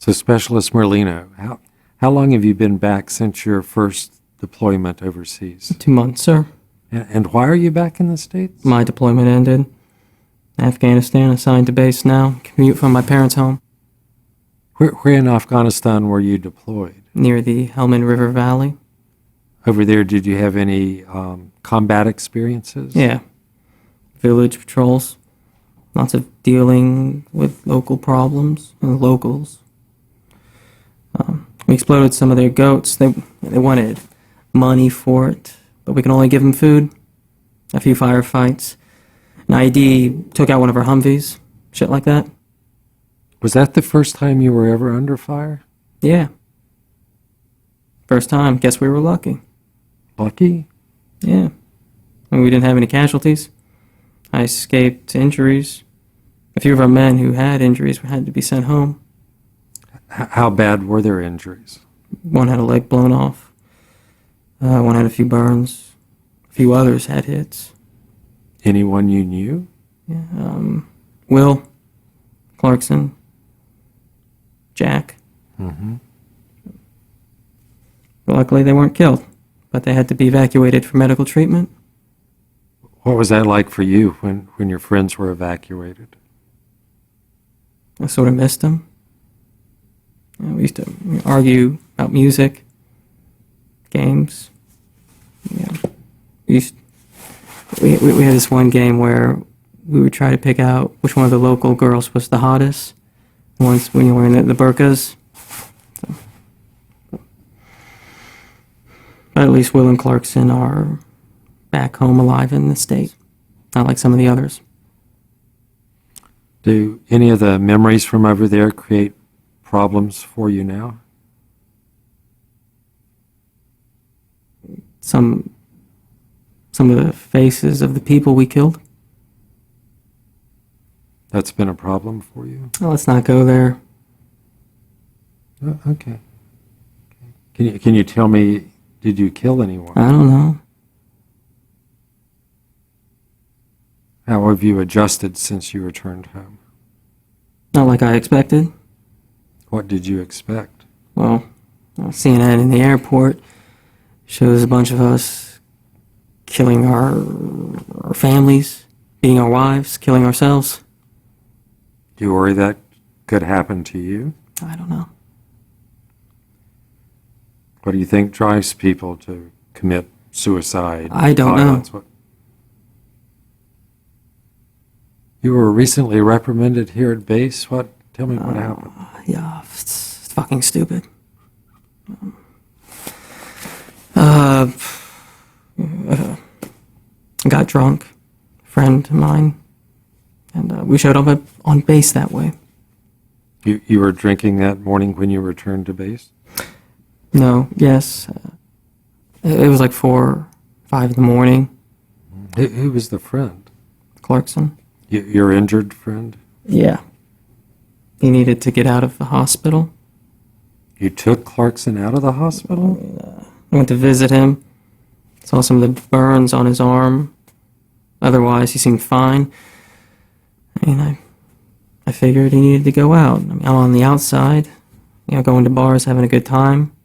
So, Specialist Merlino, how long have you been back since your first deployment overseas? 2 months, sir. And why are you back in the States? My deployment ended. Afghanistan, assigned to base now. Commute from my parents' home. Where in Afghanistan were you deployed? Near the Helmand River Valley. Over there, did you have any combat experiences? Yeah. Village patrols. Lots of dealing with local problems and locals. We exploded some of their goats. They wanted money for it, but we can only give them food. A few firefights. An ID took out one of our Humvees. Shit like that. Was that the first time you were ever under fire? Yeah. First time. Guess we were lucky. Lucky? Yeah. And we didn't have any casualties. I escaped injuries. A few of our men who had injuries had to be sent home. How bad were their injuries? One had a leg blown off. One had a few burns. A few others had hits. Anyone you knew? Yeah. Will, Clarkson, Jack. Mm-hmm. Luckily, they weren't killed, but they had to be evacuated for medical treatment. What was that like for you when your friends were evacuated? I sort of missed them. We used to argue about music, games. Yeah. We had this one game where we would try to pick out which one of the local girls was the hottest. Once when you were in the burqas. But at least Will and Clarkson are back home alive in the state, not like some of the others. Do any of the memories from over there create problems for you now? Some of the faces of the people we killed. That's been a problem for you? Well, let's not go there. Okay. Can you tell me, did you kill anyone? I don't know. How have you adjusted since you returned home? Not like I expected. What did you expect? Well, CNN in the airport shows a bunch of us killing our families, beating our wives, killing ourselves. Do you worry that could happen to you? I don't know. What do you think drives people to commit suicide? I don't know. You were recently reprimanded here at base. Tell me what happened. Yeah, it's fucking stupid. Got drunk, friend of mine, and we showed up on base that way. You were drinking that morning when you returned to base? No, yes. It was like 4, 5 in the morning. Who was the friend? Clarkson. Your injured friend? Yeah. He needed to get out of the hospital. You took Clarkson out of the hospital? I went to visit him. Saw some of the burns on his arm. Otherwise, he seemed fine. I mean, I figured he needed to go out. I mean, I'm on the outside, going to bars, having a good time.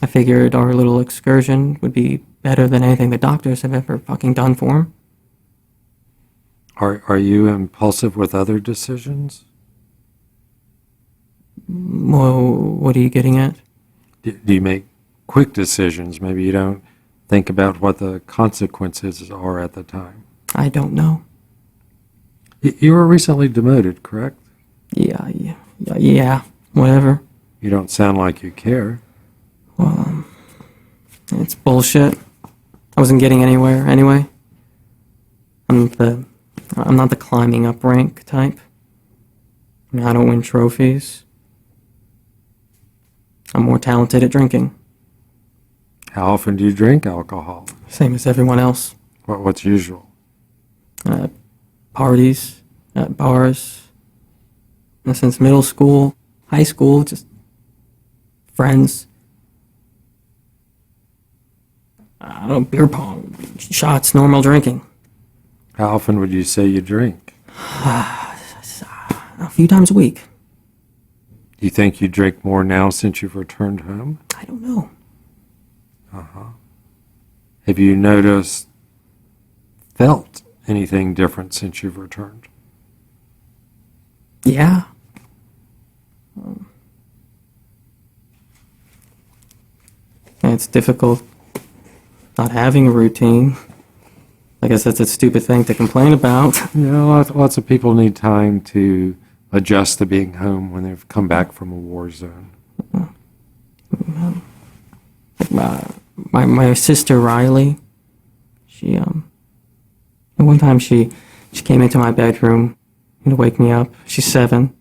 I figured our little excursion would be better than anything the doctors have ever fucking done for him. Are you impulsive with other decisions? Well, what are you getting at? Do you make quick decisions? Maybe you don't think about what the consequences are at the time. I don't know. You were recently demoted, correct? Yeah, whatever. You don't sound like you care. Well, it's bullshit. I wasn't getting anywhere anyway. I'm not the climbing up rank type. I mean, I don't win trophies. I'm more talented at drinking. How often do you drink alcohol? Same as everyone else. What's usual? Parties, at bars. And since middle school, high school, just friends. I don't know, beer pong, shots, normal drinking. How often would you say you drink? A few times a week. Do you think you drink more now since you've returned home? I don't know. Have you felt anything different since you've returned? Yeah. It's difficult not having a routine. I guess that's a stupid thing to complain about. Lots of people need time to adjust to being home when they've come back from a war zone. My sister Riley, one time she came into my bedroom to wake me up. She's 7.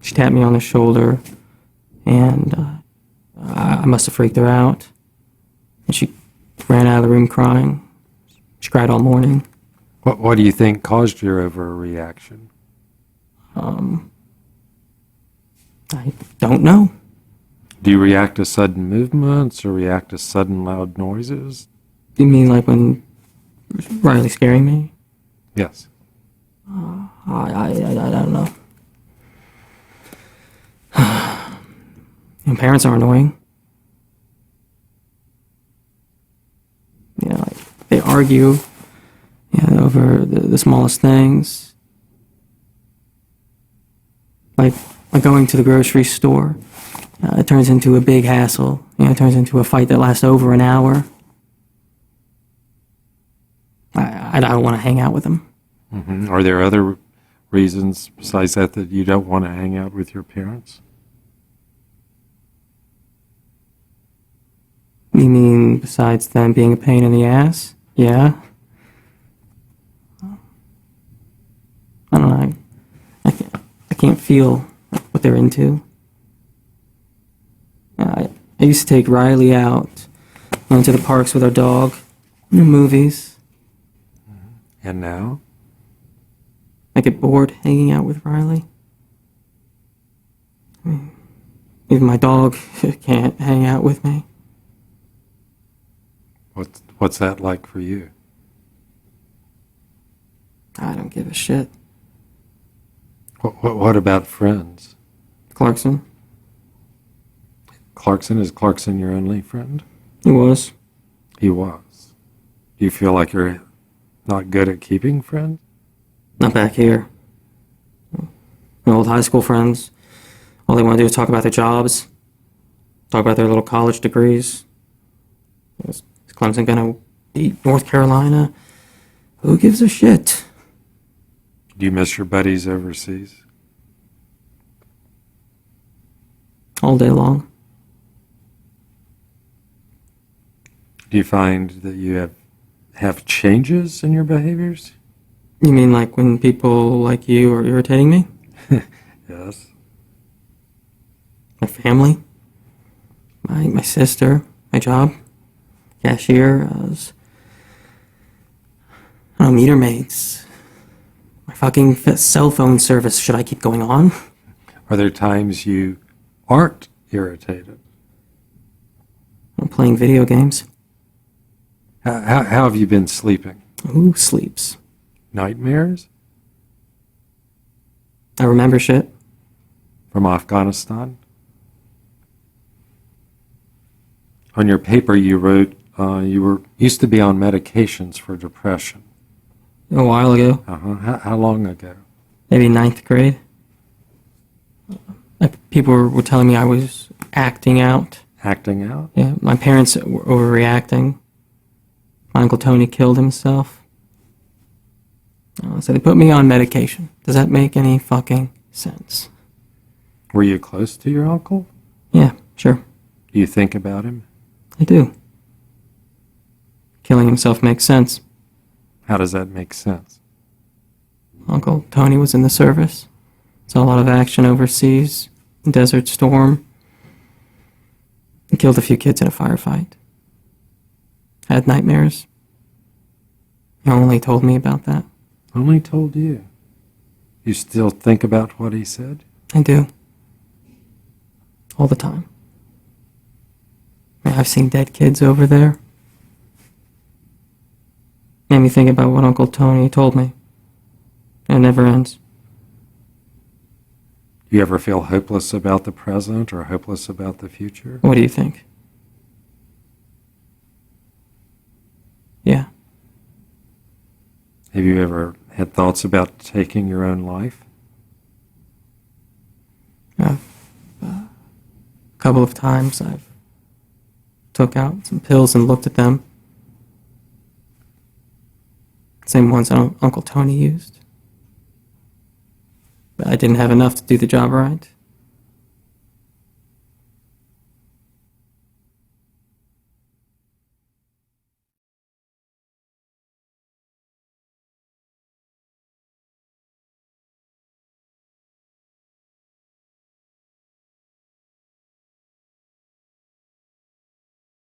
She tapped me on the shoulder, and I must have freaked her out. And she ran out of the room crying. She cried all morning. What do you think caused your overreaction? I don't know. Do you react to sudden movements or react to sudden loud noises? You mean like when Riley's scaring me? Yes. I don't know. And parents are annoying. Like they argue over the smallest things. Like going to the grocery store. It turns into a big hassle. It turns into a fight that lasts over an hour. I don't want to hang out with them. Mm-hmm. Are there other reasons besides that you don't want to hang out with your parents? You mean besides them being a pain in the ass? Yeah. I don't know. I can't feel what they're into. I used to take Riley out into the parks with our dog, movies. And now? I get bored hanging out with Riley. Even my dog can't hang out with me. What's that like for you? I don't give a shit. What about friends? Clarkson? Is Clarkson your only friend? He was. He was. Do you feel like you're not good at keeping friends? Not back here. My old high school friends, all they want to do is talk about their jobs, talk about their little college degrees. Is Clemson going to beat North Carolina? Who gives a shit? Do you miss your buddies overseas? All day long. Do you find that you have changes in your behaviors? You mean like when people like you are irritating me? Yes. My family? My sister? My job? Cashier? Meter maids? My fucking cell phone service. Should I keep going on? Are there times you aren't irritated? I'm playing video games. How have you been sleeping? Who sleeps? Nightmares? I remember shit. From Afghanistan? On your paper you wrote you used to be on medications for depression. A while ago. How long ago? Maybe 9th grade. People were telling me I was acting out. Acting out? Yeah, my parents were overreacting. My Uncle Tony killed himself. So they put me on medication. Does that make any fucking sense? Were you close to your uncle? Yeah, sure. Do you think about him? I do. Killing himself makes sense. How does that make sense? Uncle Tony was in the service. Saw a lot of action overseas. Desert Storm. He killed a few kids in a firefight. Had nightmares. He only told me about that. Only told you. You still think about what he said? I do. All the time. I've seen dead kids over there. Made me think about what Uncle Tony told me. It never ends. Do you ever feel hopeless about the present or hopeless about the future? What do you think? Yeah. Have you ever had thoughts about taking your own life? A couple of times I've took out some pills and looked at them. Same ones Uncle Tony used. But I didn't have enough to do the job right.